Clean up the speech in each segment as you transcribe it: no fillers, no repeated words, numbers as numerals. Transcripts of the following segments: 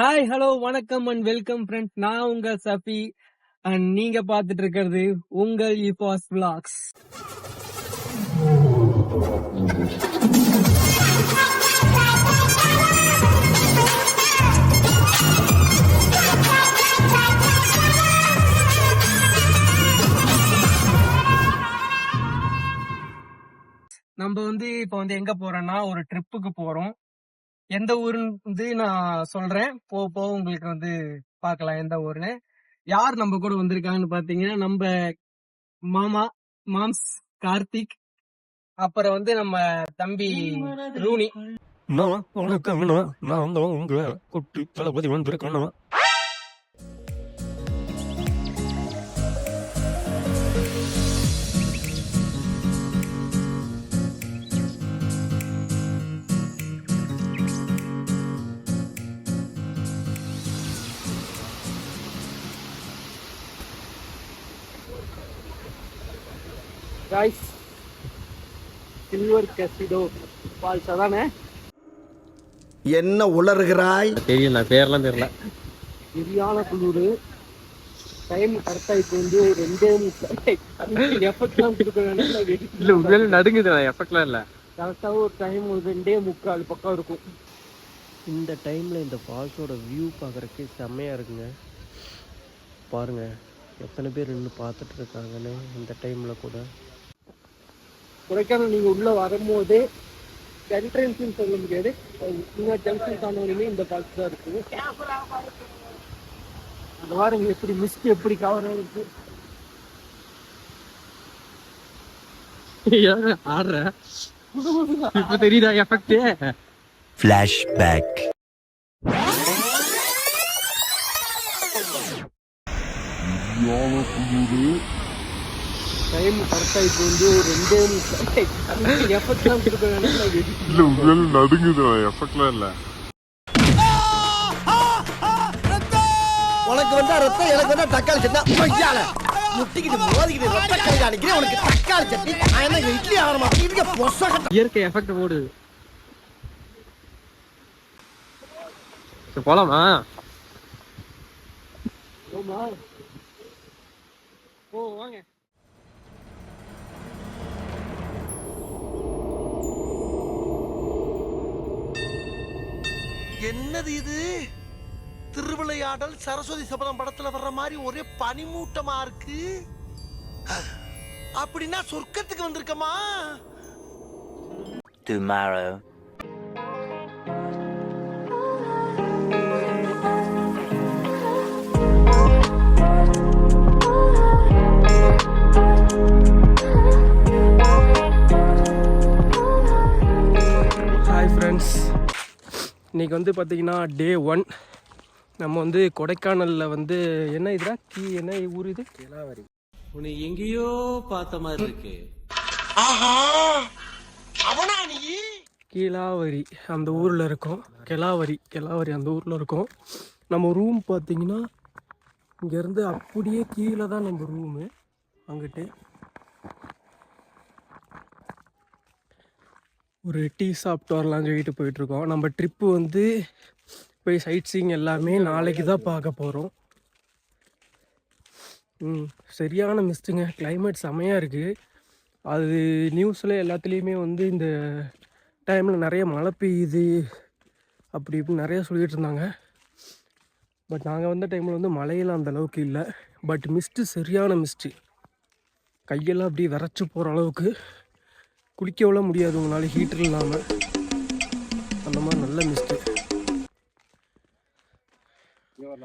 Hi hello வணக்கம் and welcome friends. நான் உங்க சஃபி அண்ட் நீங்க பார்த்துட்டு இருக்கிறது உங்கள் இபாஸ் vlogs. நம்ம இப்போ எங்க போறோம்னா ஒரு ட்ரிப்புக்கு போறோம். எந்த ஊருன்னு நான் சொல்றேன். போ உங்களுக்கு பார்க்கலாம் எந்த ஊர்னு. யார் நம்ம கூட வந்திருக்காங்கன்னு பாத்தீங்கன்னா நம்ம மாம்ஸ் கார்த்திக், அப்புறம் நம்ம தம்பி ரூனி. Guys, சில்வர் கசிடோ ஃபால்ஸ் அதானே? என்ன உளறுகிறாய்? தெரியல, பேர்லாம் தெரியல. சரியான குளிர். டைம் கரெக்டா இப்போ 2:30. எஃபெக்ட்லாம் கொடுக்கணும் இல்ல, உண்மையில நடுங்குது. எஃபெக்ட்லாம் இல்ல, கரெக்டா ஒரு டைம் 2:45 பக்கம் இருக்கும். இந்த டைமில் இந்த ஃபால்ஸோட வியூ பார்க்குறக்கே செம்மையாக இருக்குங்க. பாருங்க எத்தனை பேர் நின்று பார்த்துட்டு இருக்காங்கன்னு இந்த டைமில் கூட. கொடைக்கானல் நீங்கள் உள்ளே வரும்போதே என்ட்ரன்ஸ்ன்னு சொல்ல முடியாது, நீங்கள் ஜங்ஷன் தானோடையுமே இந்த ஃபால்ஸ் தான் இருக்குது. அந்த வாரம் எப்படி மிஸ்ட் எப்படி கவர் ஆகிருக்கு. ஆடுற இப்போ தெரியுதா எஃபெக்ட்? ஃப்ளாஷ்பேக். டைம் கரெக்டாக இப்போ 2:30. எஃபெக்ட்லாம் கொடுக்கணும் இல்ல, உண்மையில நடுங்குது. எஃபெக்ட்லாம் இல்ல. உனக்கு வந்தா ரத்தம், எனக்கு வந்தா தக்காளி சட்னி. மையால முட்டிக்கிட்டு மோதிக்கிட்டு ரத்த கை அடிக்கிறேன். உனக்கு தக்காளி சட்னி, நான் என்ன இட்லி ஆகிற மாதிரி இயற்கை எஃபெக்ட் போடுது. போலாமா? ஓ வாங்க. என்னது இது? திருவிளையாடல் சரஸ்வதி சபதம் படத்துல வர்ற மாதிரி ஒரே பனிமூட்டமா இருக்கு. அப்படின்னா சொர்க்கத்துக்கு வந்திருக்கமா? Tomorrow. ஹாய் ஃப்ரெண்ட்ஸ், இன்றைக்கி பார்த்தீங்கன்னா டே 1. நம்ம கொடைக்கானலில் என்ன இதுடா என்ன ஊர் இது? கிளாவரி. உன்னை எங்கேயோ பார்த்த மாதிரி இருக்கு. கிளாவரி அந்த ஊரில் இருக்கோம். கிளாவரி அந்த ஊரில் இருக்கோம். நம்ம ரூம் பார்த்தீங்கன்னா இங்கேருந்து அப்படியே கீழே தான் நம்ம ரூமு. அங்கிட்டு ஒரு டீ சாப்பிட்டு வரலான்னு சொல்லிட்டு போயிட்டுருக்கோம். நம்ம ட்ரிப்பு போய் சைட் சீயிங் எல்லாமே நாளைக்கு தான் பார்க்க போகிறோம். சரியான மிஸ்ட்டுங்க. கிளைமேட் செமையாக இருக்குது. அது நியூஸில் எல்லாத்துலேயுமே இந்த டைமில் நிறைய மழை பெய்யுது அப்படி இப்படின்னு நிறையா சொல்லிகிட்டு இருந்தாங்க. பட் நாங்கள் வந்த டைமில் மழையெல்லாம் அந்தளவுக்கு இல்லை. பட் மிஸ்ட்டு சரியான மிஸ்ட்டு. கையெல்லாம் அப்படியே விரைச்சி போகிற அளவுக்கு. குளிக்கவெல்லாம் முடியாது உங்களால் ஹீட்டர் இல்லாமல். அந்த மாதிரி நல்ல மிஸ்ட்டு.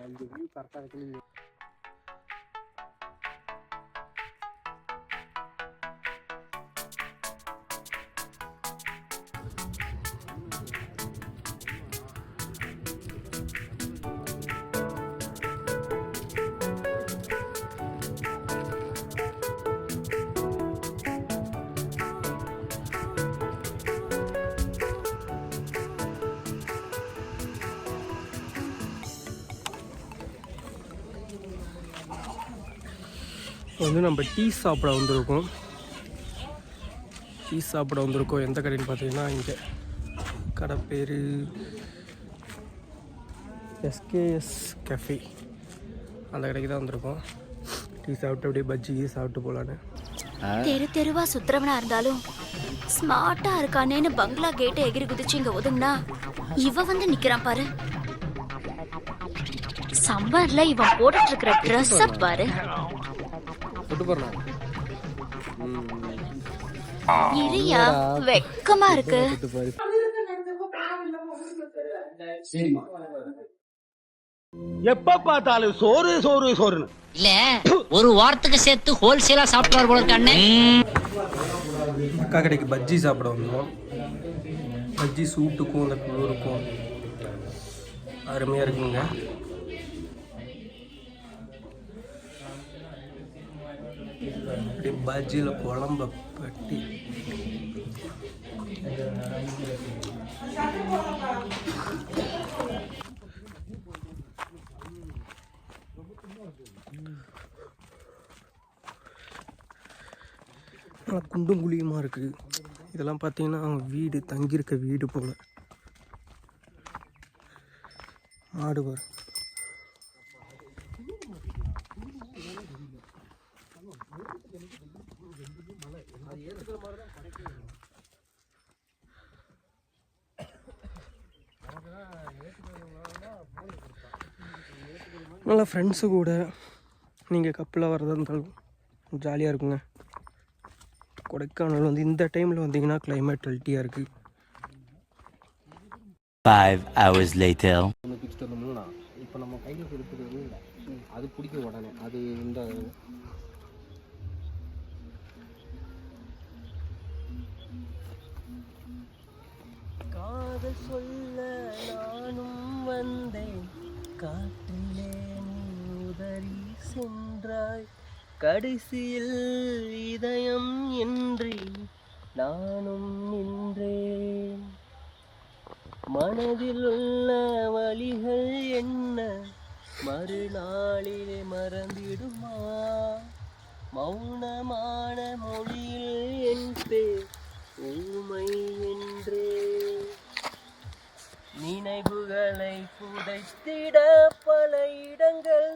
அந்த வியூ கரெக்டாக இருக்கு. நம்ம டீ சாப்பிட வந்திருக்கோம். எந்த கடைன்னு பார்த்தீங்கன்னா இங்கே கடை பேர் எஸ்கேஎஸ் கேஃபே அந்த கடைக்கு தான் வந்திருக்கோம். டீ சாப்பிட்டு அப்படியே பஜ்ஜி சாப்பிட்டு போகலான்னு. தெரு தெருவா சுத்துறவனா இருந்தாலும் ஸ்மார்ட்டா இருக்கானேன்னு பங்களா கேட்டை எகிரி குதிச்சு இங்க ஒதுங்கினா இவ வந்து நிக்கிறான் பாரு. சம்மர்ல இவன் போட்டுட்டு இருக்கிற ட்ரெஸ் பாரு. இரியா வெக்கமா இருக்கு. எப்ப பார்த்தாலும் சோறு சோறு சோறுன்னு. இல்ல ஒரு வாரத்துக்கு சேர்த்து ஹோல்சேலா சாப்பிட்டு போல இருக்கானே. அக்கா கடைக்கு பஜ்ஜி சாப்பிட வந்தோம். பஜ்ஜி சூட்டுக்கும் அந்த குளிருக்கும் அருமையாக இருக்குங்க. அப்படி பஜ்ஜியில் குழம்ப பட்டி நல்லா குண்டும் குழியுமா இருக்குது. இதெல்லாம் பார்த்தீங்கன்னா அவங்க வீடு தங்கியிருக்க வீடு போல். மாடு பாரு. நல்லா ஃப்ரெண்ட்ஸு கூட நீங்கள் கப்பலில் வரதா இருந்தாலும் ஜாலியாக இருக்குங்க. கொடைக்கானல் வந்து இந்த டைமில் வந்தீங்கன்னா கிளைமேட் டுவெல்ட்டியாக இருக்குது. 5 hours later. இப்போ நம்ம கையில் கொடுத்துருது அது பிடிக்க உடனே அது இந்த காதல் சொல்ல நானும் வந்தேன், காற்றிலே நீ உதறி சென்றாய், கடைசியில் இதயம் என்று நானும் நின்றேன். மனதில் உள்ள வலிகள் என்ன மறுநாளிலே மறந்திடுமா? மௌனமான மொழியில் என் பேர் ஊமை என்றே. நினைவுகளை புதைத்திட பல இடங்கள்